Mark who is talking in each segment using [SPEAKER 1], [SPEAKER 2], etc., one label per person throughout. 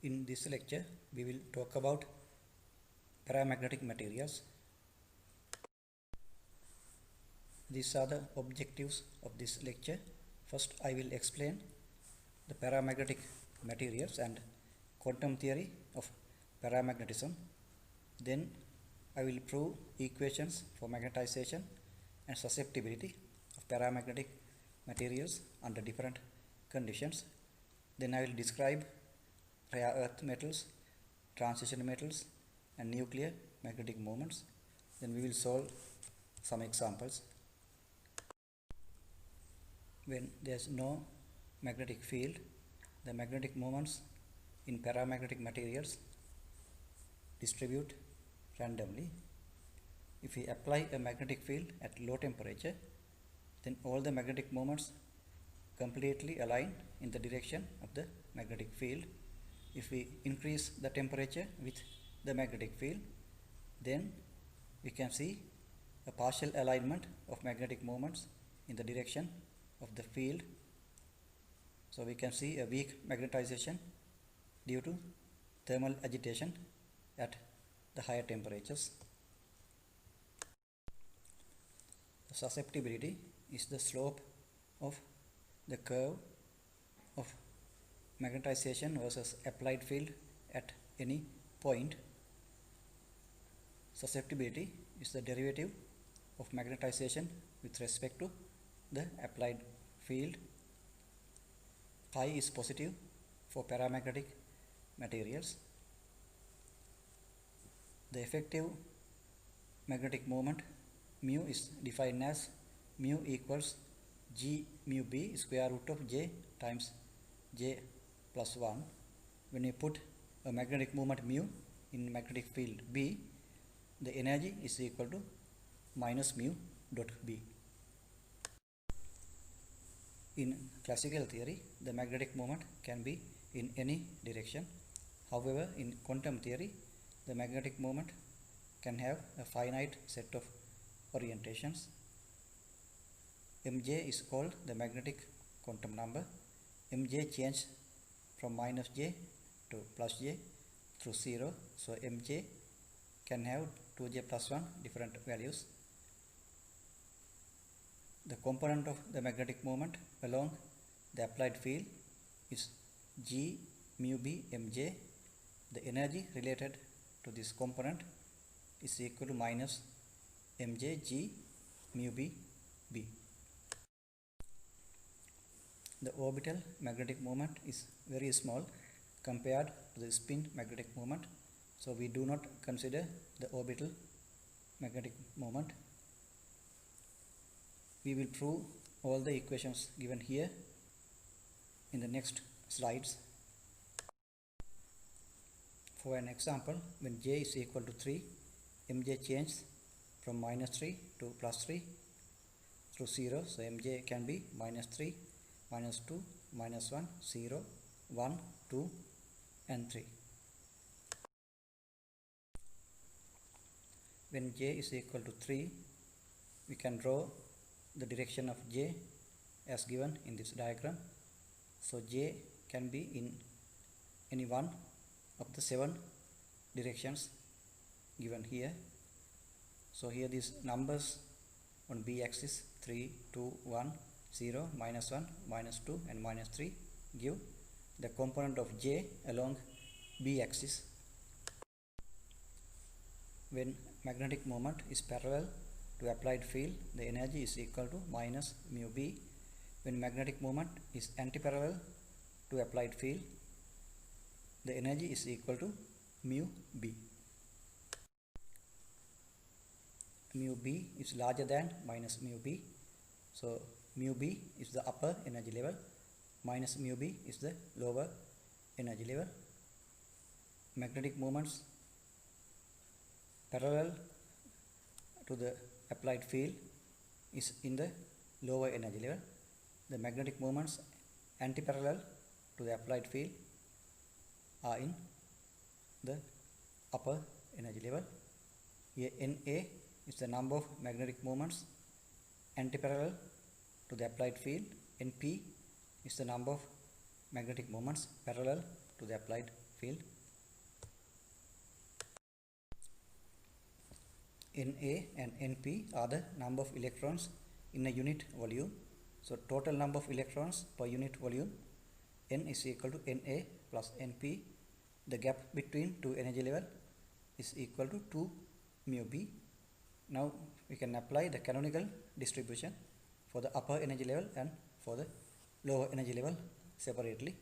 [SPEAKER 1] In this lecture, we will talk about paramagnetic materials. These are the objectives of this lecture. First, I will explain the paramagnetic materials and quantum theory of paramagnetism. Then, I will prove equations for magnetization and susceptibility of paramagnetic materials under different conditions. Then I will describe rare earth metals, transition metals, and nuclear magnetic moments. Then we will solve some examples. When there is no magnetic field, the magnetic moments in paramagnetic materials distribute randomly. If we apply a magnetic field at low temperature, then all the magnetic moments completely align in the direction of the magnetic field. If we increase the temperature with the magnetic field, then we can see a partial alignment of magnetic moments in the direction of the field. So we can see a weak magnetization due to thermal agitation at the higher temperatures. The susceptibility is the slope of the curve of magnetization versus applied field at any point. Susceptibility is the derivative of magnetization with respect to the applied field. Phi is positive for paramagnetic materials. The effective magnetic moment mu is defined as mu equals G mu B square root of J times J plus 1. When we put a magnetic moment mu in magnetic field B, the energy is equal to minus mu dot B. In classical theory, the magnetic moment can be in any direction. However, in quantum theory, the magnetic moment can have a finite set of orientations. Mj is called the magnetic quantum number. Mj changes from minus j to plus j through 0. So Mj can have 2j plus 1 different values. The component of the magnetic moment along the applied field is G mu B Mj. The energy related to this component is equal to minus Mj G mu B B. The orbital magnetic moment is very small compared to the spin magnetic moment, so we do not consider the orbital magnetic moment. We will prove all the equations given here in the next slides. For an example, when J is equal to 3, Mj changes from minus 3 to plus 3 through 0. So Mj can be minus 3, minus 2, minus 1, 0, 1, 2 and 3. When J is equal to 3, we can draw the direction of J as given in this diagram. So J can be in any one of the 7 directions given here. So here these numbers on B axis 3, 2, 1, 0, minus 1, minus 2 and minus 3 give the component of J along B axis. When magnetic moment is parallel to applied field, the energy is equal to minus mu B. When magnetic moment is antiparallel to applied field, the energy is equal to mu B. Mu B is larger than minus mu B. So mu B is the upper energy level, minus mu B is the lower energy level. Magnetic moments parallel to the applied field is in the lower energy level. The magnetic moments antiparallel to the applied field are in the upper energy level. Here Na is the number of magnetic moments antiparallel to the applied field. Np is the number of magnetic moments parallel to the applied field. Na and Np are the number of electrons in a unit volume. So total number of electrons per unit volume, N is equal to Na plus Np. The gap between two energy level is equal to 2 mu b. Now we can apply the canonical distribution for the upper energy level and for the lower energy level separately.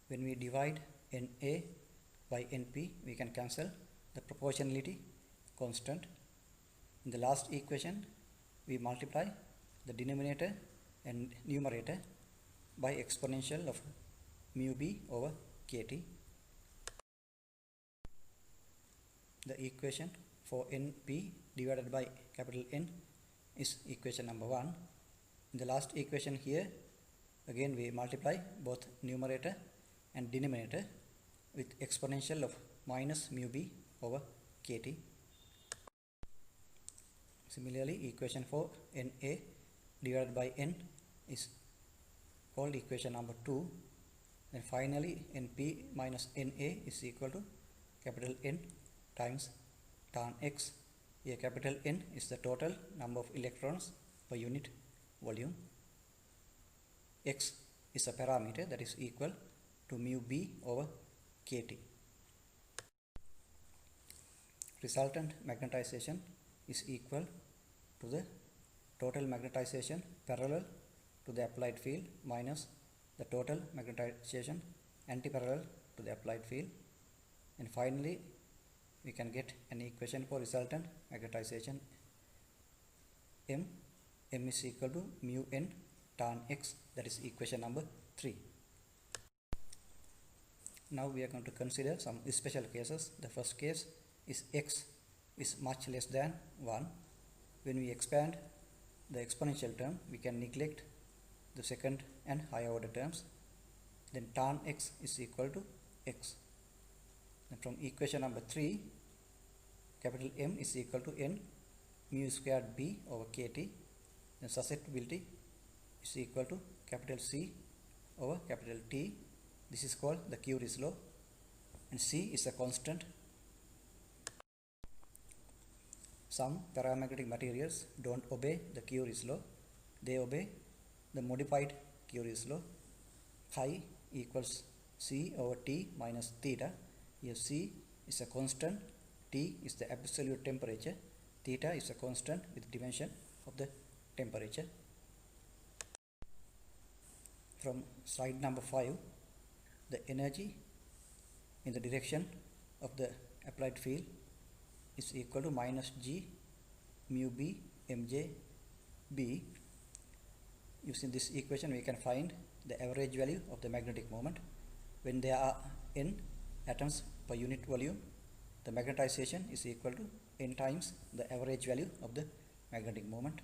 [SPEAKER 1] When we divide Na by Np, we can cancel the proportionality constant. In the last equation, we multiply the denominator and numerator by exponential of mu b over kt. The equation for Np divided by capital N is equation number 1. In the last equation here, again we multiply both numerator and denominator with exponential of minus mu b over kt. Similarly, equation for Na divided by N is called equation number 2. Then finally, Np minus Na is equal to capital N times tan x. Here capital N is the total number of electrons per unit volume. X is a parameter that is equal to mu b over kt. Resultant magnetization is equal to the total magnetization parallel to the applied field minus the total magnetization antiparallel to the applied field. And finally, we can get an equation for resultant magnetization. M is equal to mu n tan x, that is equation number 3. Now we are going to consider some special cases. The first case is x is much less than 1. When we expand the exponential term, we can neglect the second and higher order terms. Then tan x is equal to x. And from equation number 3, capital M is equal to n mu squared b over kt. Then susceptibility is equal to capital C over capital T. This is called the Curie's law, and C is a constant. Some paramagnetic materials don't obey the Curie's law. They obey the modified Curie's law. Phi equals C over T minus theta. Here C is a constant, T is the absolute temperature, theta is a constant with dimension of the temperature. From slide number 5, the energy in the direction of the applied field is equal to minus G mu b mj b. Using this equation, we can find the average value of the magnetic moment. When there are n atoms per unit volume, the magnetization is equal to n times the average value of the magnetic moment.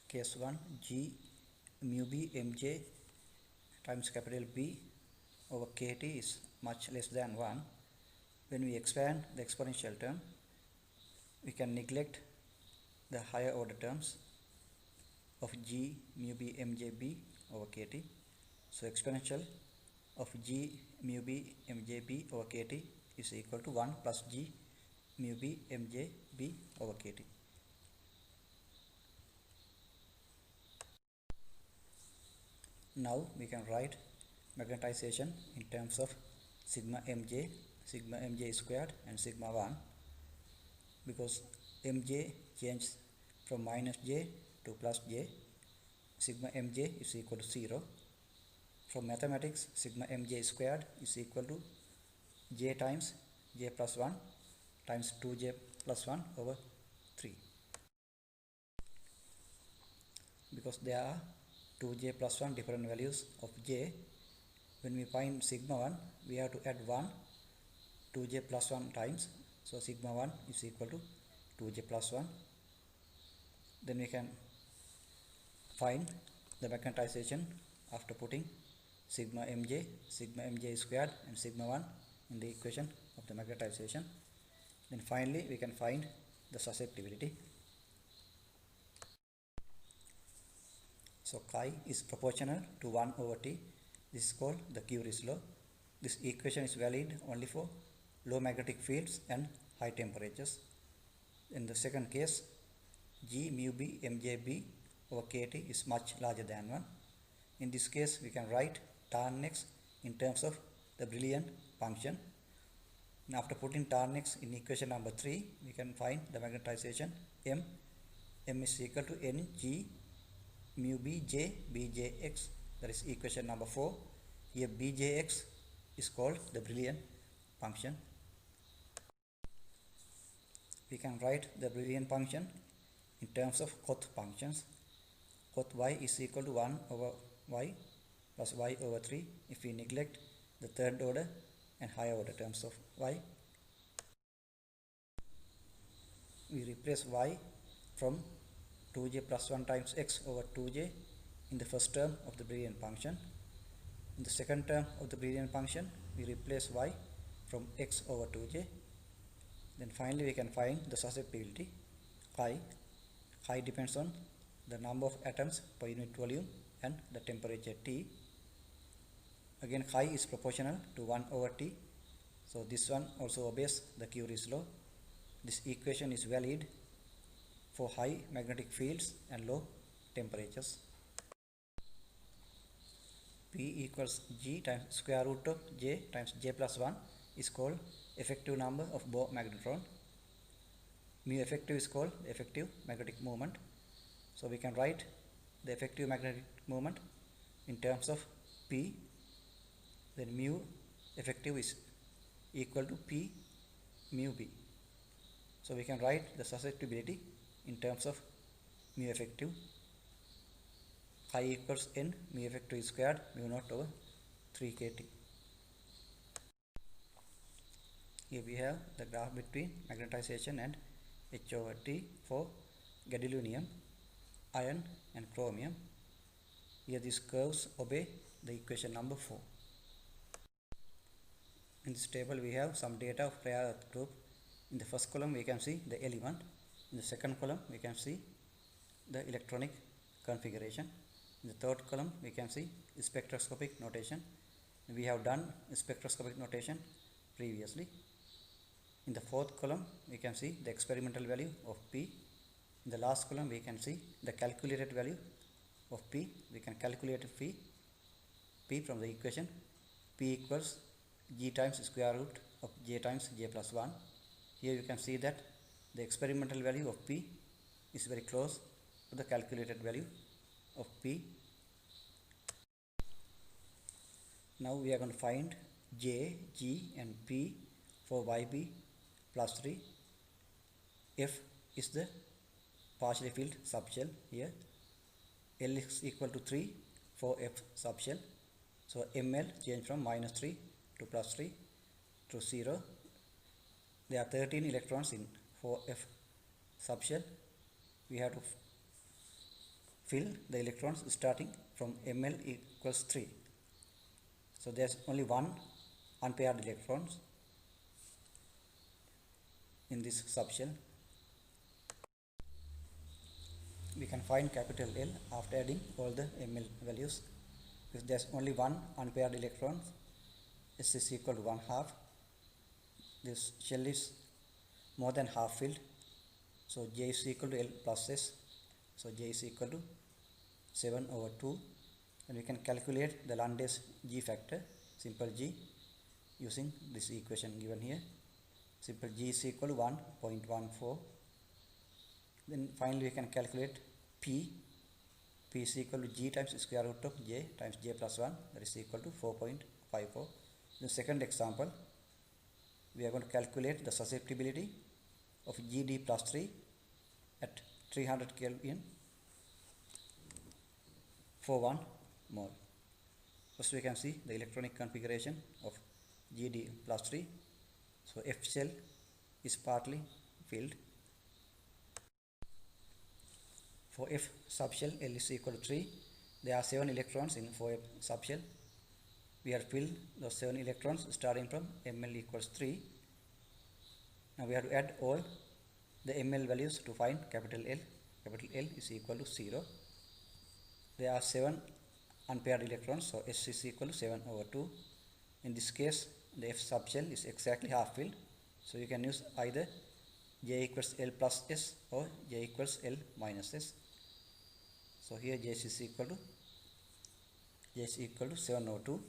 [SPEAKER 1] Case 1, G mu b mj times capital B over kt is much less than 1. When we expand the exponential term, we can neglect the higher order terms of G mu b mj b over kt. So exponential of G mu b mj b over kt is equal to 1 plus G mu b mj b over kt. Now we can write magnetization in terms of sigma mj squared and sigma 1, because mj changes from minus j to plus j. Sigma mj is equal to 0. From mathematics, sigma mj squared is equal to j times j plus 1 times 2j plus 1 over 3. Because there are 2j plus 1 different values of j, when we find sigma 1, we have to add 1 2j plus 1 times. So sigma 1 is equal to 2j plus 1. Then we can find the magnetization after putting sigma mj squared and sigma 1 in the equation of the magnetization. Then finally we can find the susceptibility. So chi is proportional to 1 over T. This is called the Curie's law. This equation is valid only for low magnetic fields and high temperatures. In the second case, G mu B mj B over kT is much larger than 1. In this case, we can write tan x in terms of the Brillouin function. And after putting tan x in equation number 3, we can find the magnetization M. M is equal to N G mu B J B J x. That is equation number 4. Here Bjx is called the Brillouin function. We can write the Brillouin function in terms of Koth functions. Koth y is equal to 1 over y plus y over 3 if we neglect the third order and higher order terms of y. We replace y from 2j plus 1 times x over 2j in the first term of the Brillouin function. In the second term of the Brillouin function, we replace y from x over 2j. Then finally we can find the susceptibility chi. Chi depends on the number of atoms per unit volume and the temperature T. Again, chi is proportional to 1 over T. So this one also obeys the Curie's law. This equation is valid for high magnetic fields and low temperatures. P equals G times square root of J times J plus 1 is called effective number of Bohr magnetron. Mu effective is called effective magnetic moment. So we can write the effective magnetic moment in terms of P. Then mu effective is equal to P mu B. So we can write the susceptibility in terms of mu effective. Chi equals N mu effective is squared mu naught over 3 kT. Here we have the graph between magnetization and H over T for gadolinium, iron and chromium. Here these curves obey the equation number 4. In this table we have some data of rare earth group. In the first column we can see the element. In the second column we can see the electronic configuration. In the third column we can see spectroscopic notation. We have done spectroscopic notation previously. In the fourth column we can see the experimental value of P. In the last column we can see the calculated value of P. We can calculate P from the equation P equals G times square root of J times J plus 1. Here you can see that the experimental value of P is very close to the calculated value of P. Now we are going to find J, G and P for YB plus 3. F is the partially filled subshell here. L is equal to 3 for F subshell. So ML change from minus 3 to plus 3 to 0. There are 13 electrons in 4F subshell. We have to fill the electrons starting from ML equals 3. So there's only one unpaired electrons in this subshell. We can find capital L after adding all the ML values. If there's only one unpaired electron, S is equal to 1/2. This shell is more than half filled. So J is equal to L plus S. So J is equal to 7 over 2. And we can calculate the Landes G factor, simple G, using this equation given here. Simple G is equal to 1.14. Then finally we can calculate P. P is equal to G times square root of J times J plus 1, that is equal to 4.54. In the second example, we are going to calculate the susceptibility of GD plus 3 at 300 Kelvin for 1 mole. First we can see the electronic configuration of GD plus 3. So F shell is partly filled. For F subshell L is equal to 3. There are 7 electrons in 4F subshell. We have filled those 7 electrons starting from ML equals 3. Now we have to add all the ML values to find capital L. Capital L is equal to 0. there are 7 unpaired electrons, so S is equal to 7 over 2. In this case, the F subshell is exactly half filled, so you can use either J equals L plus S or J equals L minus S. So here J is equal to 7 over 2,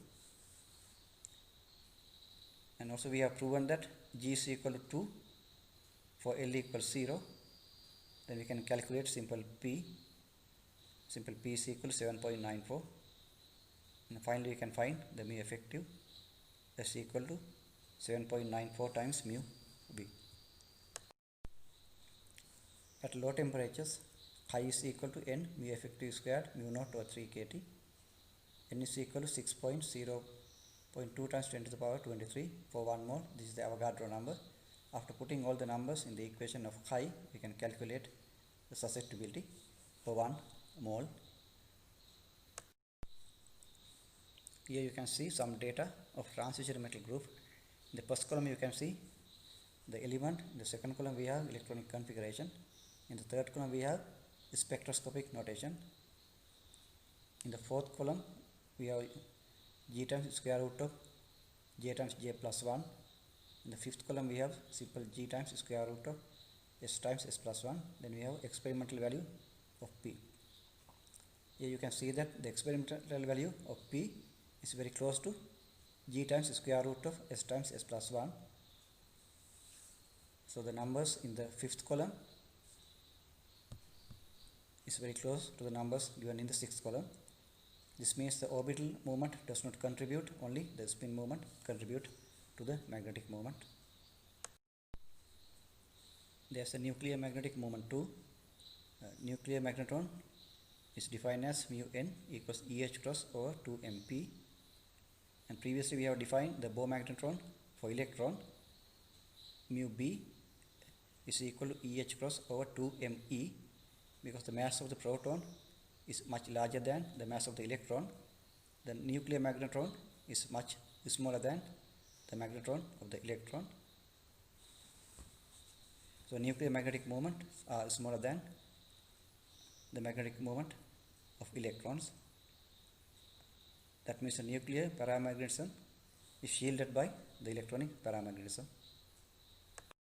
[SPEAKER 1] and also we have proven that G is equal to 2 for L equals 0. Then we can calculate simple P. Simple P is equal to 7.94, and finally we can find the mu effective is equal to 7.94 times mu B. At low temperatures, chi is equal to n mu effective squared mu naught over 3 kT. N is equal to 6.0.2 times 10 to the power 23 for 1 mole. This is the Avogadro number. After putting all the numbers in the equation of chi, we can calculate the susceptibility for 1 mole. Here you can see some data of transition metal group. In the first column you can see the element. In the second column we have electronic configuration. In the third column we have spectroscopic notation. In the fourth column we have G times square root of J times J plus 1. In the fifth column we have simple G times square root of S times S plus 1. Then we have experimental value of P. Here you can see that the experimental value of P is very close to G times square root of S times S plus 1. So the numbers in the fifth column is very close to the numbers given in the sixth column. This means the orbital movement does not contribute, only the spin movement contribute to the magnetic moment. There is a nuclear magnetic moment too. Nuclear magnetron is defined as mu n equals EH cross over 2 MP. And previously we have defined the Bohr magnetron for electron. Mu B is equal to EH cross over 2 ME, because the mass of the proton is much larger than the mass of the electron. The nuclear magnetron is much smaller than the magnetron of the electron. So nuclear magnetic moment are smaller than the magnetic moment of electrons. That means the nuclear paramagnetism is shielded by the electronic paramagnetism.